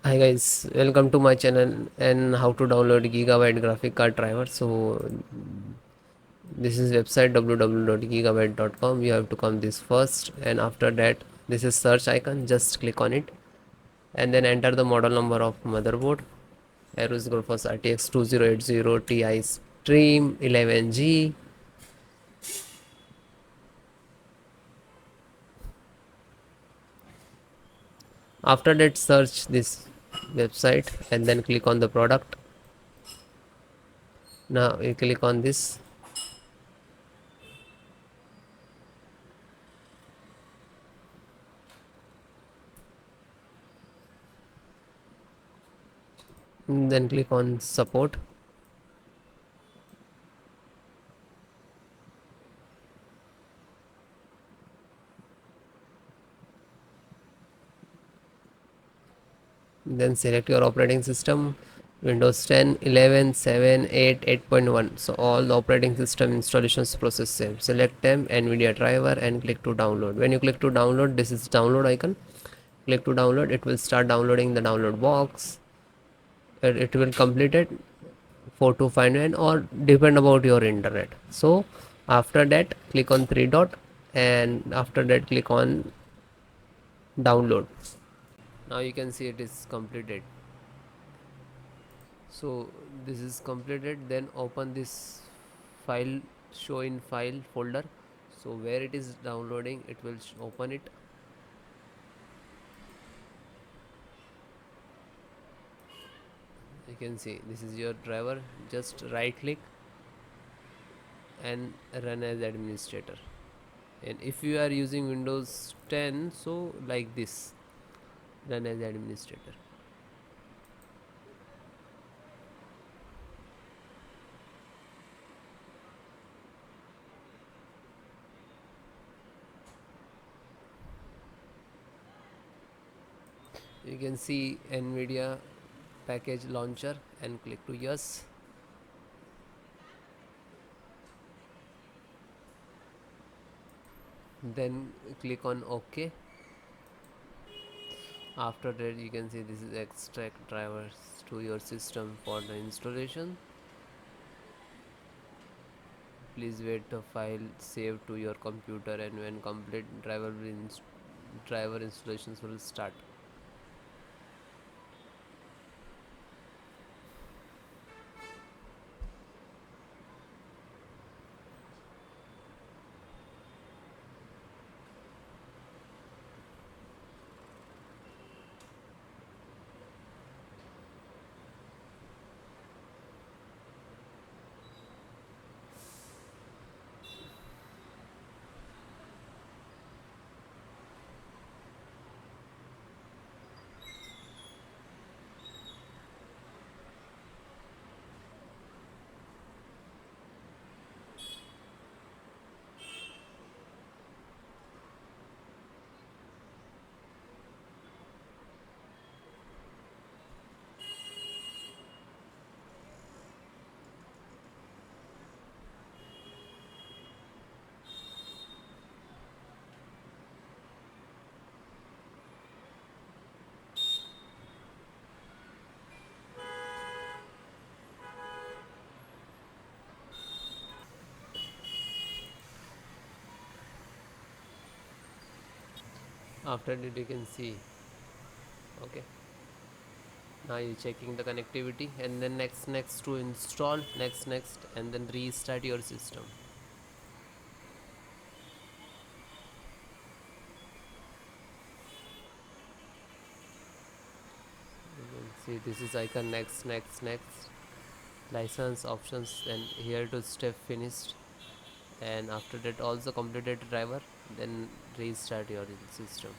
Hi guys, welcome to my channel and how to download Gigabyte graphic card driver. So this is website www.gigabyte.com. You have to come this first, and after that this is search icon. Just click on it and then enter the model number of motherboard. AORUS RTX 2080 Ti XTREME 11G. After that search this website and then click on the product. Now you click on this. Then click on support. Then select your operating system: Windows 10, 11, 7, 8, 8.1. So all the operating system installations process same. Select them, Nvidia driver, and click to download. When you click to download, this is download icon. Click to download. It will start downloading the download box. It will complete it 4 to 5 or depend about your internet. So after that click on three dot, and after that click on download. Now you can see it is completed. So this is completed. Then open this file, show in file folder. So where it is downloading, it will open it. You can see this is your driver. Just right click and run as administrator. And if you are using Windows 10, so like this, run as administrator. You can see Nvidia package launcher and click to yes. Then click on OK. After that you can see this is extract drivers to your system for the installation. Please wait the file save to your computer, and when complete, driver installations will start. After that you can see, okay, now you're checking the connectivity, and then next to install, next, and then restart your system. You can see this is icon next, license options, and here to step finished. And after that also completed driver, then restart your system.